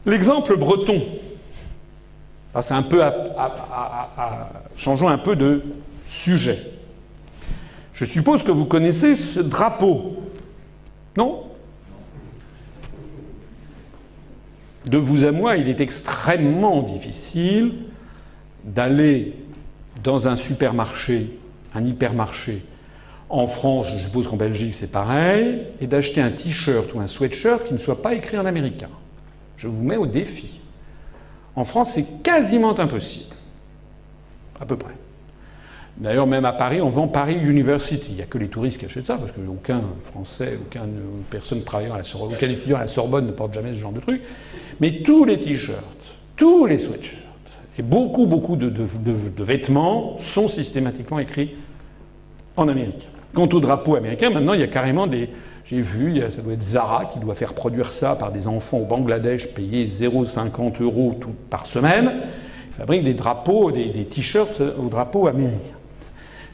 L'exemple breton. C'est un peu changeons un peu de sujet. Je suppose que vous connaissez ce drapeau. Non ? De vous à moi, il est extrêmement difficile d'aller dans un supermarché, un hypermarché, en France, je suppose qu'en Belgique c'est pareil, et d'acheter un t-shirt ou un sweatshirt qui ne soit pas écrit en américain. Je vous mets au défi. En France, c'est quasiment impossible. À peu près. D'ailleurs, même à Paris, on vend Paris University. Il n'y a que les touristes qui achètent ça, parce qu'aucun Français, aucune personne travaillant à la Sorbonne, aucun étudiant à la Sorbonne ne porte jamais ce genre de truc. Mais tous les t-shirts, tous les sweatshirts, et beaucoup de vêtements sont systématiquement écrits en américain. Quant au drapeau américain, maintenant, il y a carrément des... J'ai vu, ça doit être Zara qui doit faire produire ça par des enfants au Bangladesh payés 0,50 € par semaine. Ils fabriquent des drapeaux, des t-shirts au drapeau américain.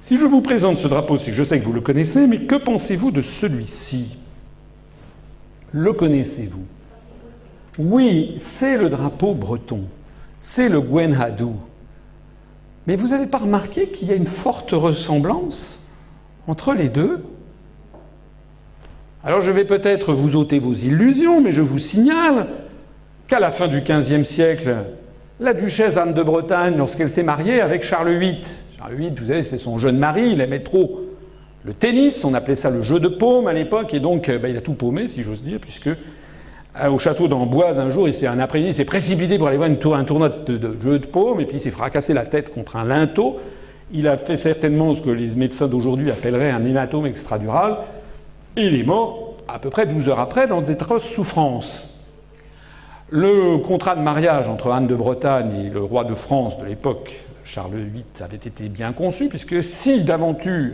Si je vous présente ce drapeau, c'est que je sais que vous le connaissez, mais que pensez-vous de celui-ci? Le connaissez-vous? Oui, c'est le drapeau breton. C'est le Gwen Hadou. Mais vous n'avez pas remarqué qu'il y a une forte ressemblance entre les deux? Alors je vais peut-être vous ôter vos illusions, mais je vous signale qu'à la fin du XVe siècle, la duchesse Anne de Bretagne, lorsqu'elle s'est mariée avec Charles VIII, Charles VIII, vous savez, c'était son jeune mari, il aimait trop le tennis, on appelait ça le jeu de paume à l'époque, et donc il a tout paumé, si j'ose dire, puisque au château d'Amboise, un jour, un après-midi, il s'est précipité pour aller voir un tournoi de jeu de paume, et puis il s'est fracassé la tête contre un linteau. Il a fait certainement ce que les médecins d'aujourd'hui appelleraient un hématome extradural. Il est mort à peu près 12 heures après dans d'atroces souffrances. Le contrat de mariage entre Anne de Bretagne et le roi de France de l'époque, Charles VIII, avait été bien conçu, puisque si d'aventure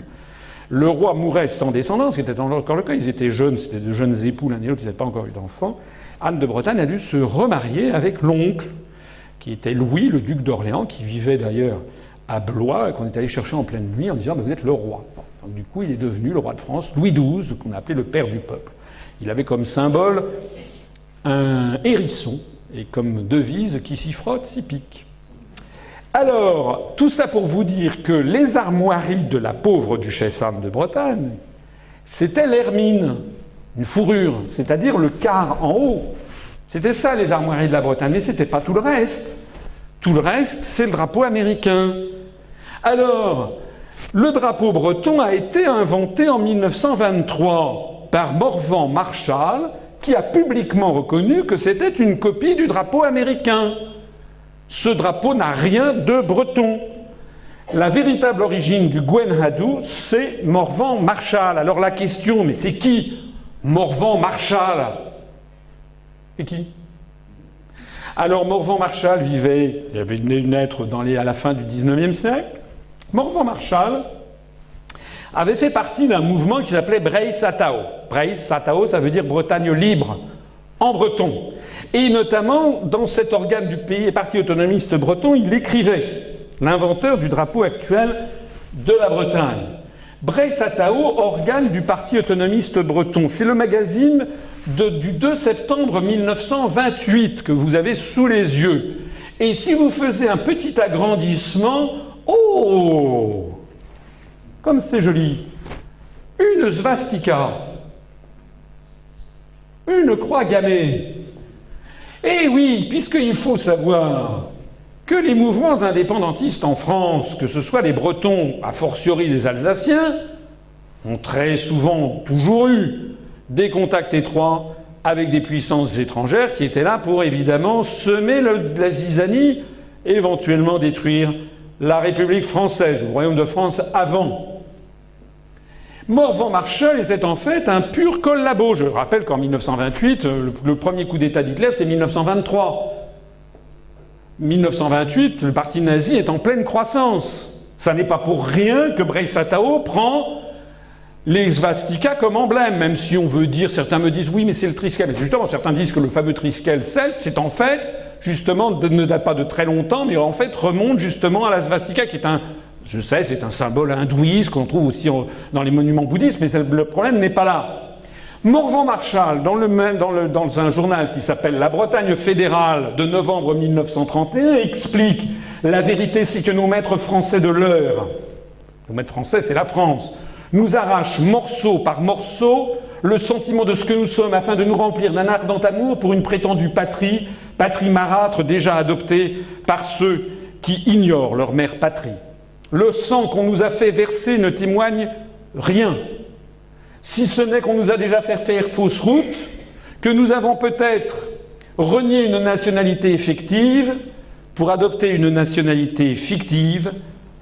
le roi mourait sans descendance, ce qui était encore le cas, ils étaient jeunes, c'était de jeunes époux l'un et l'autre, ils n'avaient pas encore eu d'enfants, Anne de Bretagne a dû se remarier avec l'oncle, qui était Louis, le duc d'Orléans, qui vivait d'ailleurs à Blois, et qu'on est allé chercher en pleine nuit en disant « vous êtes le roi ». Donc, du coup, il est devenu le roi de France, Louis XII, qu'on appelait le père du peuple. Il avait comme symbole un hérisson, et comme devise « qui s'y frotte, s'y pique ». Alors, tout ça pour vous dire que les armoiries de la pauvre duchesse Anne de Bretagne, c'était l'hermine, une fourrure, c'est-à-dire le quart en haut. C'était ça les armoiries de la Bretagne, mais c'était pas tout le reste. Tout le reste, c'est le drapeau américain. Alors, le drapeau breton a été inventé en 1923 par Morvan Marshall, qui a publiquement reconnu que c'était une copie du drapeau américain. Ce drapeau n'a rien de breton. La véritable origine du Gwen Hadou, c'est Morvan Marshall. Alors la question, mais c'est qui Morvan Marshall? C'est qui? Alors Morvan Marshall vivait, il avait naître à la fin du XIXe siècle. Morvan Marshall avait fait partie d'un mouvement qui s'appelait Breis Atao. Breis Atao, ça veut dire Bretagne libre, en breton. Et notamment, dans cet organe du pays, parti autonomiste breton, il écrivait, l'inventeur du drapeau actuel de la Bretagne. Breis Atao, organe du parti autonomiste breton. C'est le magazine du 2 septembre 1928 que vous avez sous les yeux. Et si vous faisiez un petit agrandissement, oh, comme c'est joli, une svastika, une croix gammée. Eh oui, puisqu'il faut savoir que les mouvements indépendantistes en France, que ce soit les Bretons, a fortiori les Alsaciens, ont très souvent toujours eu des contacts étroits avec des puissances étrangères qui étaient là pour évidemment semer la zizanie et éventuellement détruire la République française, le Royaume de France avant. Morvan Marshall était en fait un pur collabo. Je rappelle qu'en 1928, le premier coup d'État d'Hitler, c'est 1923. 1928, le parti nazi est en pleine croissance. Ça n'est pas pour rien que Breis Atao prend les svastikas comme emblème, même si on veut dire, certains me disent oui, mais c'est le triskel. Mais justement, certains disent que le fameux triskel celte, c'est en fait, justement, ne date pas de très longtemps, mais en fait remonte justement à la svastika, qui est je sais, c'est un symbole hindouiste qu'on trouve aussi dans les monuments bouddhistes, mais le problème n'est pas là. Morvan-Marshall, dans un journal qui s'appelle La Bretagne fédérale de novembre 1931, explique « La vérité, c'est que nos maîtres français de l'heure, nos maîtres français, c'est la France, nous arrachent morceau par morceau le sentiment de ce que nous sommes afin de nous remplir d'un ardent amour pour une prétendue patrie, patrie marâtre déjà adoptée par ceux qui ignorent leur mère patrie. Le sang qu'on nous a fait verser ne témoigne rien, si ce n'est qu'on nous a déjà fait faire fausse route, que nous avons peut-être renié une nationalité effective pour adopter une nationalité fictive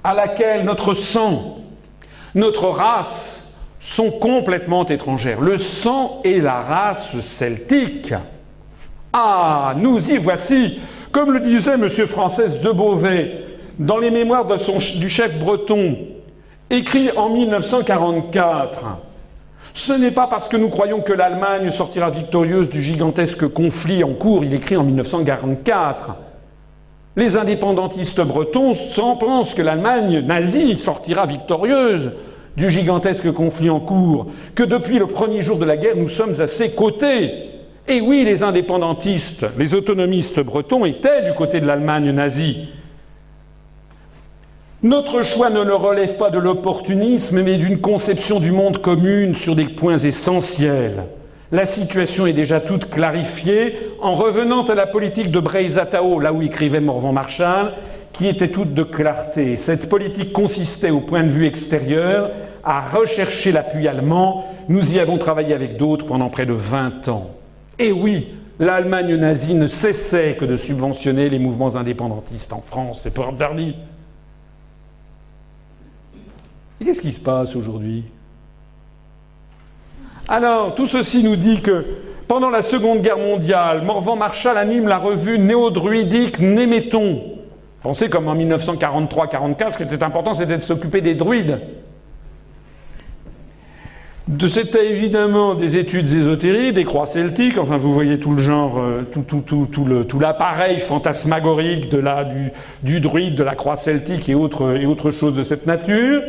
à laquelle notre sang, notre race sont complètement étrangères. Le sang et la race celtique. Ah, nous y voici, comme le disait M. Frances de Beauvais dans les mémoires du chef breton, écrit en 1944. Ce n'est pas parce que nous croyons que l'Allemagne sortira victorieuse du gigantesque conflit en cours, il écrit en 1944. Les indépendantistes bretons pensent que l'Allemagne nazie sortira victorieuse du gigantesque conflit en cours, que depuis le premier jour de la guerre, nous sommes à ses côtés. Et oui, les indépendantistes, les autonomistes bretons étaient du côté de l'Allemagne nazie. Notre choix ne le relève pas de l'opportunisme, mais d'une conception du monde commune sur des points essentiels. La situation est déjà toute clarifiée en revenant à la politique de Breizatao, là où écrivait Morvan-Marshall, qui était toute de clarté. Cette politique consistait, au point de vue extérieur, à rechercher l'appui allemand. Nous y avons travaillé avec d'autres pendant près de 20 ans. Et oui, l'Allemagne nazie ne cessait que de subventionner les mouvements indépendantistes en France, c'est pas interdit. Et qu'est-ce qui se passe aujourd'hui? Alors, tout ceci nous dit que pendant la Seconde Guerre mondiale, Morvan-Marshall anime la revue néo-druidique Néméton. Pensez comme en 1943-44, ce qui était important, c'était de s'occuper des druides. C'était évidemment des études ésotériques, des croix celtiques, enfin vous voyez tout le genre, tout l'appareil fantasmagorique du druide, de la croix celtique et autres choses de cette nature.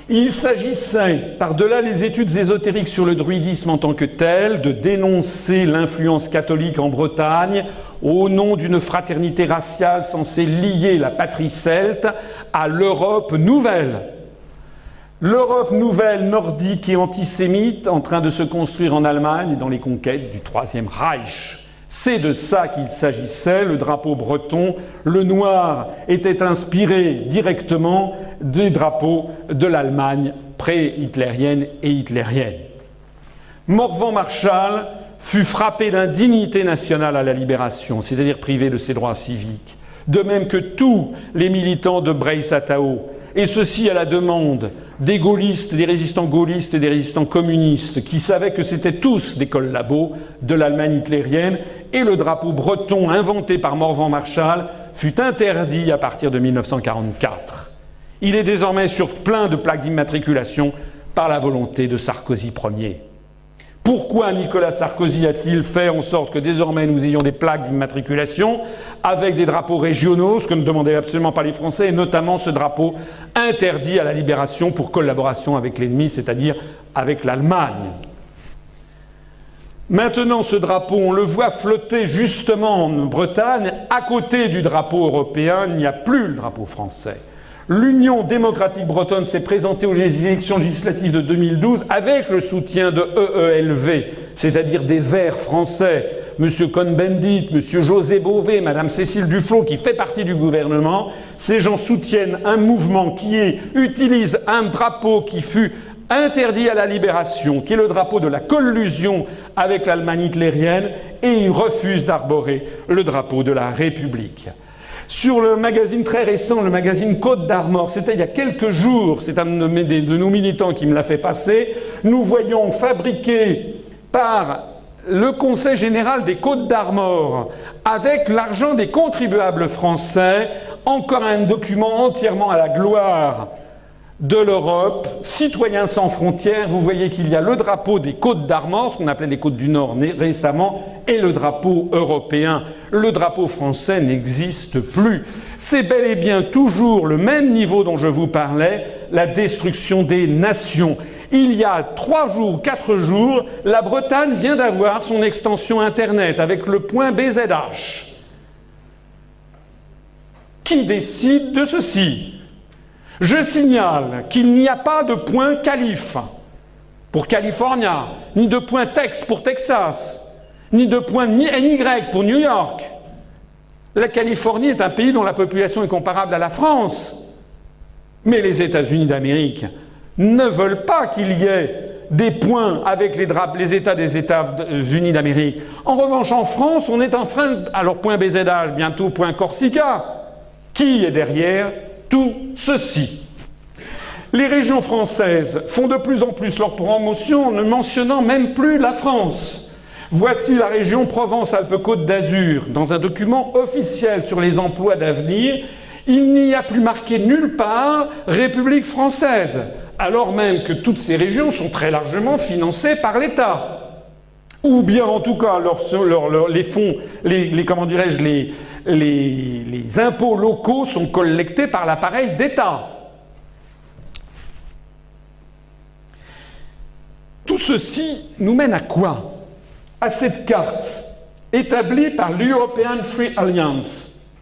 Il s'agissait, par-delà les études ésotériques sur le druidisme en tant que tel, de dénoncer l'influence catholique en Bretagne au nom d'une fraternité raciale censée lier la patrie celte à l'Europe nouvelle. L'Europe nouvelle, nordique et antisémite, en train de se construire en Allemagne et dans les conquêtes du Troisième Reich. C'est de ça qu'il s'agissait. Le drapeau breton, le noir, était inspiré directement des drapeaux de l'Allemagne pré-hitlérienne et hitlérienne. Morvan-Marshall fut frappé d'indignité nationale à la libération, c'est-à-dire privé de ses droits civiques, de même que tous les militants de Breizatao, et ceci à la demande des gaullistes, des résistants gaullistes et des résistants communistes, qui savaient que c'étaient tous des collabos de l'Allemagne hitlérienne, et le drapeau breton inventé par Morvan-Marshall fut interdit à partir de 1944. Il est désormais sur plein de plaques d'immatriculation par la volonté de Sarkozy Ier. Pourquoi Nicolas Sarkozy a-t-il fait en sorte que désormais nous ayons des plaques d'immatriculation avec des drapeaux régionaux, ce que ne demandaient absolument pas les Français, et notamment ce drapeau interdit à la libération pour collaboration avec l'ennemi, c'est-à-dire avec l'Allemagne. Maintenant, ce drapeau, on le voit flotter justement en Bretagne, à côté du drapeau européen, il n'y a plus le drapeau français. L'Union démocratique bretonne s'est présentée aux élections législatives de 2012 avec le soutien de EELV, c'est-à-dire des Verts français, M. Cohn-Bendit, M. José Bové, Mme Cécile Duflot, qui fait partie du gouvernement. Ces gens soutiennent un mouvement qui utilise un drapeau qui fut interdit à la libération, qui est le drapeau de la collusion avec l'Allemagne hitlérienne, et ils refusent d'arborer le drapeau de la République. Sur le magazine très récent, le magazine Côte d'Armor, c'était il y a quelques jours, c'est un de nos militants qui me l'a fait passer, nous voyons fabriquer par le Conseil général des Côtes d'Armor, avec l'argent des contribuables français, encore un document entièrement à la gloire de l'Europe, Citoyens sans frontières. Vous voyez qu'il y a le drapeau des Côtes d'Armor, ce qu'on appelait les Côtes du Nord récemment, et le drapeau européen. Le drapeau français n'existe plus. C'est bel et bien toujours le même niveau dont je vous parlais, la destruction des nations. Il y a 3 jours, 4 jours, la Bretagne vient d'avoir son extension Internet avec le point BZH. Qui décide de ceci? Je signale qu'il n'y a pas de point Calif pour California, ni de point Tex pour Texas, ni de point NY pour New York. La Californie est un pays dont la population est comparable à la France. Mais les États-Unis d'Amérique ne veulent pas qu'il y ait des points avec les États des États-Unis d'Amérique. En revanche, en France, on est en train... Alors, point BZH, bientôt point Corsica. Qui est derrière tout ceci? Les régions françaises font de plus en plus leur promotion en ne mentionnant même plus la France. Voici la région Provence-Alpes-Côte d'Azur. Dans un document officiel sur les emplois d'avenir, il n'y a plus marqué nulle part République française, alors même que toutes ces régions sont très largement financées par l'État. Ou bien, en tout cas, les fonds, comment dirais-je, les impôts locaux sont collectés par l'appareil d'État. Tout ceci nous mène à quoi? À cette carte établie par l'European Free Alliance,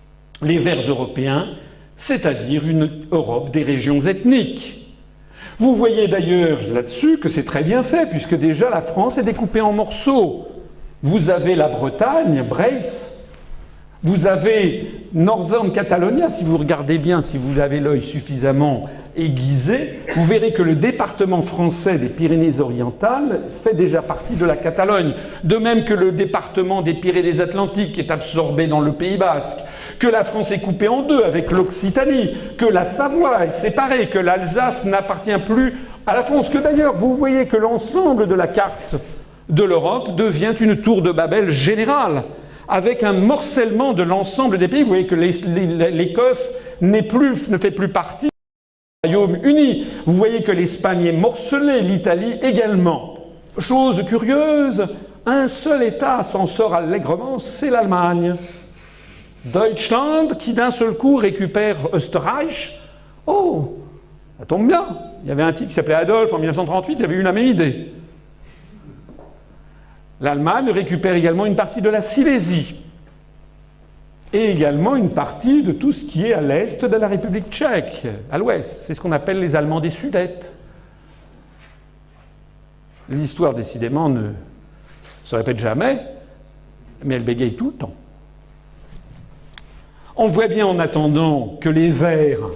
les Verts européens, c'est-à-dire une Europe des régions ethniques. Vous voyez d'ailleurs là-dessus que c'est très bien fait, puisque déjà la France est découpée en morceaux. Vous avez la Bretagne, Bresse, vous avez Northern Catalonia, si vous regardez bien, si vous avez l'œil suffisamment aiguisé, vous verrez que le département français des Pyrénées-Orientales fait déjà partie de la Catalogne, de même que le département des Pyrénées-Atlantiques est absorbé dans le Pays basque, que la France est coupée en deux avec l'Occitanie, que la Savoie est séparée, que l'Alsace n'appartient plus à la France, que d'ailleurs vous voyez que l'ensemble de la carte de l'Europe devient une tour de Babel générale, avec un morcellement de l'ensemble des pays. Vous voyez que l'Écosse ne fait plus partie du Royaume-Uni. Vous voyez que l'Espagne est morcelée, l'Italie également. Chose curieuse, un seul État s'en sort allègrement, c'est l'Allemagne. Deutschland, qui d'un seul coup récupère Österreich. Oh, ça tombe bien. Il y avait un type qui s'appelait Adolphe en 1938, il avait eu la même idée. L'Allemagne récupère également une partie de la Silésie et également une partie de tout ce qui est à l'est de la République tchèque, à l'ouest. C'est ce qu'on appelle les Allemands des Sudètes. L'histoire, décidément, ne se répète jamais, mais elle bégaye tout le temps. On voit bien en attendant que les verts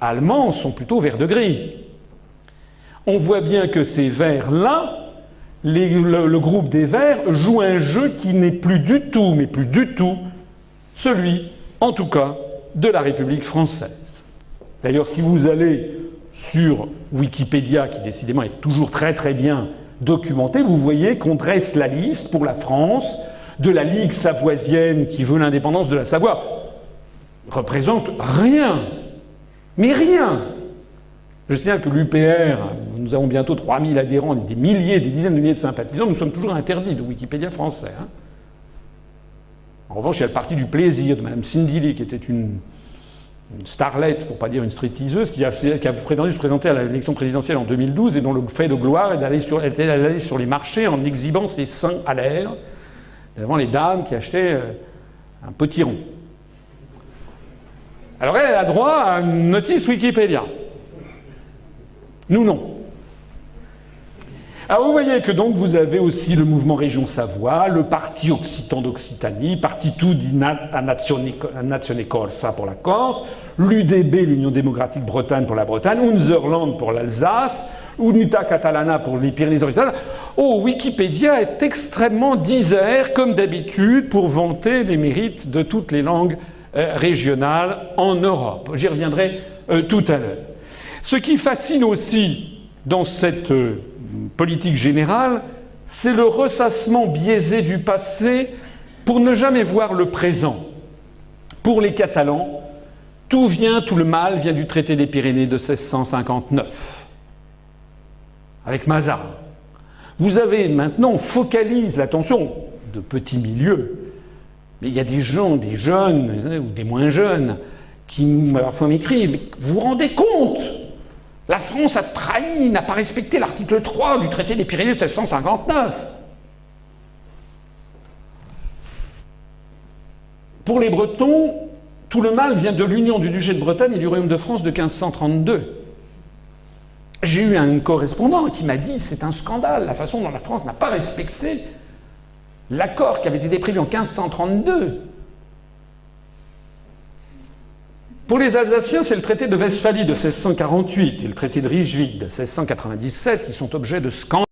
allemands sont plutôt verts de gris. On voit bien que ces verts-là, le groupe des Verts joue un jeu qui n'est plus du tout, mais plus du tout, celui, en tout cas, de la République française. D'ailleurs, si vous allez sur Wikipédia, qui décidément est toujours très très bien documenté, vous voyez qu'on dresse la liste pour la France de la Ligue savoisienne qui veut l'indépendance de la Savoie. Représente rien, mais rien. Je signale que l'UPR, nous avons bientôt 3000 adhérents, des milliers, des dizaines de milliers de sympathisants, nous sommes toujours interdits de Wikipédia français. Hein. En revanche, il y a le parti du plaisir de Mme Cindy Lee, qui était une starlette, pour ne pas dire une stripteaseuse, qui a prétendu se présenter à l'élection présidentielle en 2012 et dont le fait de gloire est d'aller sur les marchés en exhibant ses seins à l'air devant les dames qui achetaient un potiron. Alors elle a droit à une notice Wikipédia. Nous, non. Alors vous voyez que donc vous avez aussi le mouvement Région Savoie, le parti Occitan d'Occitanie, Partito di Nazione Corsa pour la Corse, l'UDB, l'Union démocratique Bretagne pour la Bretagne, Unserland pour l'Alsace, Unità Catalana pour les Pyrénées-Orientales. Oh, Wikipédia est extrêmement disert, comme d'habitude, pour vanter les mérites de toutes les langues régionales en Europe. J'y reviendrai tout à l'heure. Ce qui fascine aussi dans cette politique générale, c'est le ressassement biaisé du passé pour ne jamais voir le présent. Pour les Catalans, tout le mal vient du traité des Pyrénées de 1659, avec Mazarin. Vous avez maintenant, on focalise l'attention de petits milieux, mais il y a des gens, des jeunes ou des moins jeunes, qui parfois m'écrivent « Mais vous vous rendez compte ? La France a trahi, n'a pas respecté l'article 3 du traité des Pyrénées de 1659. Pour les Bretons, tout le mal vient de l'union du duché de Bretagne et du royaume de France de 1532. J'ai eu un correspondant qui m'a dit « c'est un scandale, la façon dont la France n'a pas respecté l'accord qui avait été prévu en 1532 ». Pour les Alsaciens, c'est le traité de Westphalie de 1648 et le traité de Rijswijk de 1697 qui sont objets de scandales.